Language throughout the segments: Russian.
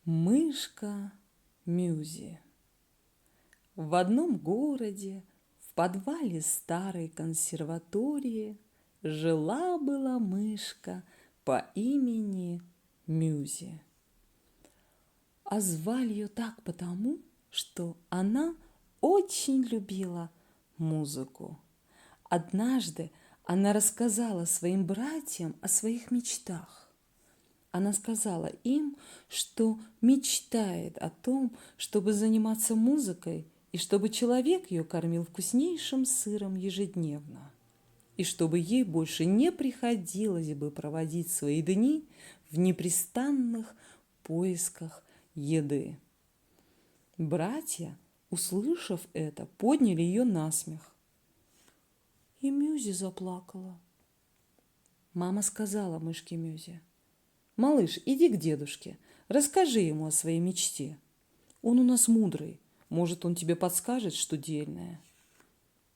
Мышка Мюзи. В одном городе, в подвале старой консерватории, жила-была мышка по имени Мюзи. А звали ее так потому, что она очень любила музыку. Однажды она рассказала своим братьям о своих мечтах. Она сказала им, что мечтает о том, чтобы заниматься музыкой, и чтобы человек ее кормил вкуснейшим сыром ежедневно, и чтобы ей больше не приходилось бы проводить свои дни в непрестанных поисках еды. Братья, услышав это, подняли ее на смех. И Мюзи заплакала. Мама сказала мышке Мюзи: «Малыш, иди к дедушке, расскажи ему о своей мечте. Он у нас мудрый, может, он тебе подскажет, что дельное».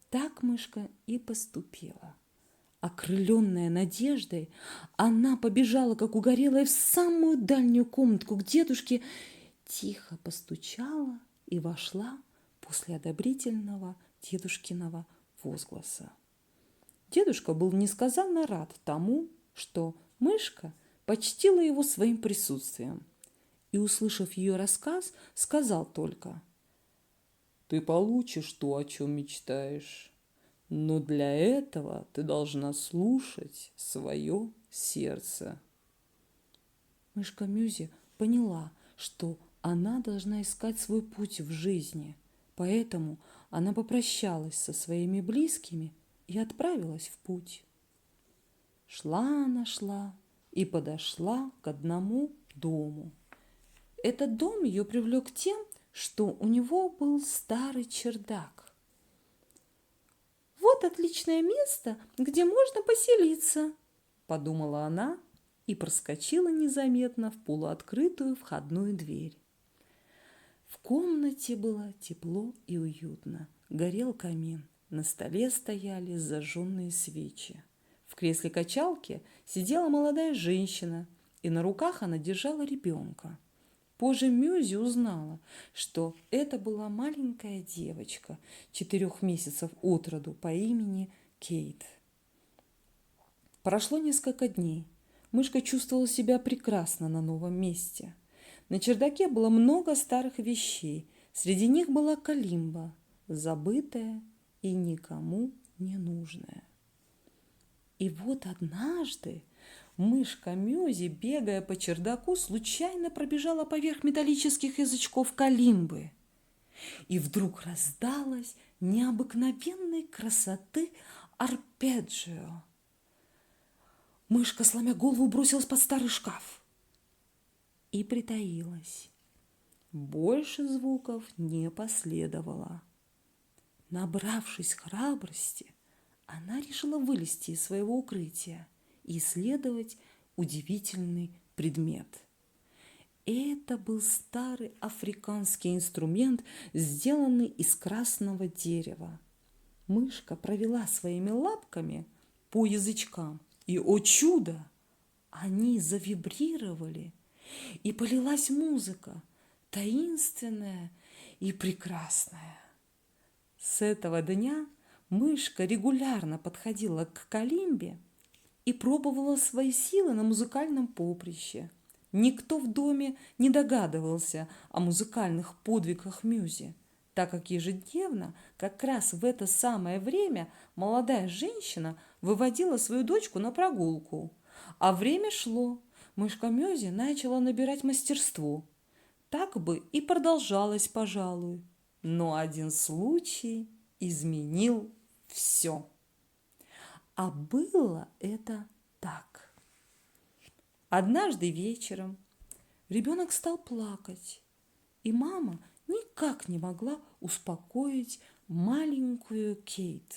Так мышка и поступила. Окрыленная надеждой, она побежала, как угорелая, в самую дальнюю комнатку к дедушке, тихо постучала и вошла после одобрительного дедушкиного возгласа. Дедушка был несказанно рад тому, что мышка почтила его своим присутствием, и, услышав ее рассказ, сказал только: «Ты получишь то, о чем мечтаешь, но для этого ты должна слушать свое сердце». Мышка Мюзи поняла, что она должна искать свой путь в жизни, поэтому она попрощалась со своими близкими и отправилась в путь. Шла она, шла и подошла к одному дому. Этот дом ее привлек тем, что у него был старый чердак. «Вот отличное место, где можно поселиться», – подумала она и проскочила незаметно в полуоткрытую входную дверь. В комнате было тепло и уютно. Горел камин, на столе стояли зажженные свечи. В кресле качалки сидела молодая женщина, и на руках она держала ребенка. Позже Мюзи узнала, что это была маленькая девочка 4 месяцев от роду по имени Кейт. Прошло несколько дней. Мышка чувствовала себя прекрасно на новом месте. На чердаке было много старых вещей. Среди них была калимба, забытая и никому не нужная. И вот однажды мышка Мюзи, бегая по чердаку, случайно пробежала поверх металлических язычков калимбы. И вдруг раздалась необыкновенной красоты арпеджио. Мышка, сломя голову, бросилась под старый шкаф и притаилась. Больше звуков не последовало. Набравшись храбрости, она решила вылезти из своего укрытия и исследовать удивительный предмет. Это был старый африканский инструмент, сделанный из красного дерева. Мышка провела своими лапками по язычкам, и, о чудо, они завибрировали, и полилась музыка, таинственная и прекрасная. С этого дня мышка регулярно подходила к калимбе и пробовала свои силы на музыкальном поприще. Никто в доме не догадывался о музыкальных подвигах Мюзи, так как ежедневно, как раз в это самое время, молодая женщина выводила свою дочку на прогулку. А время шло, мышка Мюзи начала набирать мастерство. Так бы и продолжалось, пожалуй. Но один случай изменил все. А было это так. Однажды вечером ребенок стал плакать, и мама никак не могла успокоить маленькую Кейт.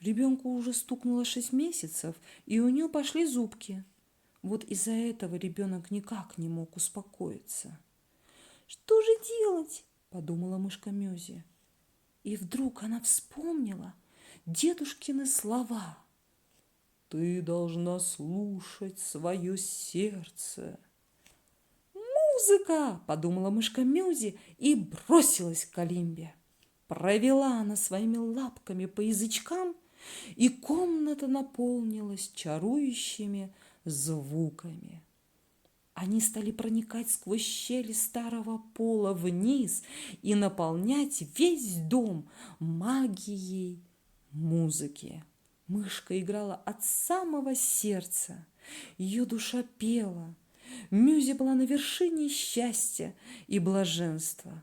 Ребенку уже стукнуло 6 месяцев, и у нее пошли зубки. Вот из-за этого ребенок никак не мог успокоиться. «Что же делать?» – подумала мышка Мюзи. И вдруг она вспомнила дедушкины слова: «Ты должна слушать свое сердце». «Музыка!» – подумала мышка Мюзи и бросилась к Колимбе. Провела она своими лапками по язычкам, и комната наполнилась чарующими звуками. Они стали проникать сквозь щели старого пола вниз и наполнять весь дом магией музыки. Мышка играла от самого сердца, ее душа пела. Мюзи была на вершине счастья и блаженства.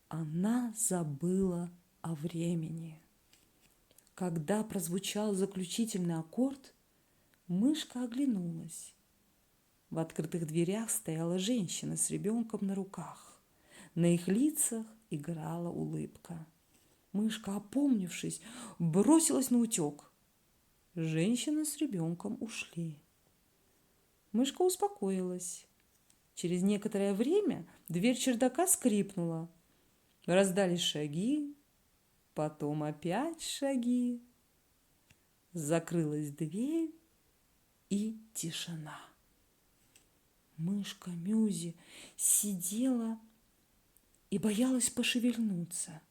Она забыла о времени. Когда прозвучал заключительный аккорд, мышка оглянулась. В открытых дверях стояла женщина с ребенком на руках. На их лицах играла улыбка. Мышка, опомнившись, бросилась наутек. Женщина с ребенком ушли. Мышка успокоилась. Через некоторое время дверь чердака скрипнула. Раздались шаги, потом опять шаги. Закрылась дверь, и тишина. Мышка Мюзи сидела и боялась пошевельнуться.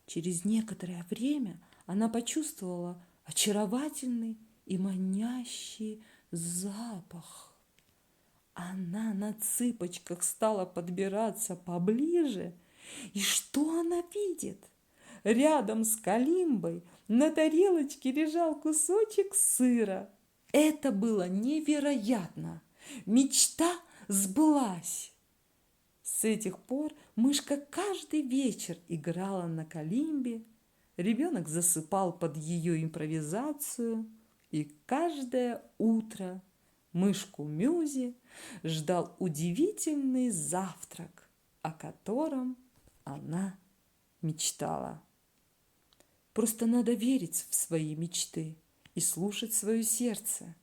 Через некоторое время она почувствовала очаровательный и манящий запах. Она на цыпочках стала подбираться поближе. И что она видит? Рядом с Колимбой на тарелочке лежал кусочек сыра. Это было невероятно! Мечта сбылась! С этих пор мышка каждый вечер играла на Колимбе, ребенок засыпал под ее импровизацию, и каждое утро мышку Мюзи ждал удивительный завтрак, о котором она мечтала. Просто надо верить в свои мечты и слушать свое сердце.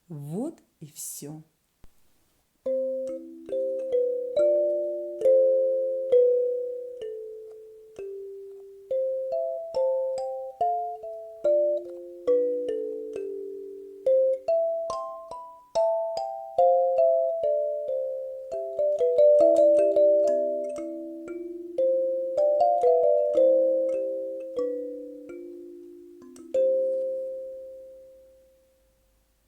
Вот и все.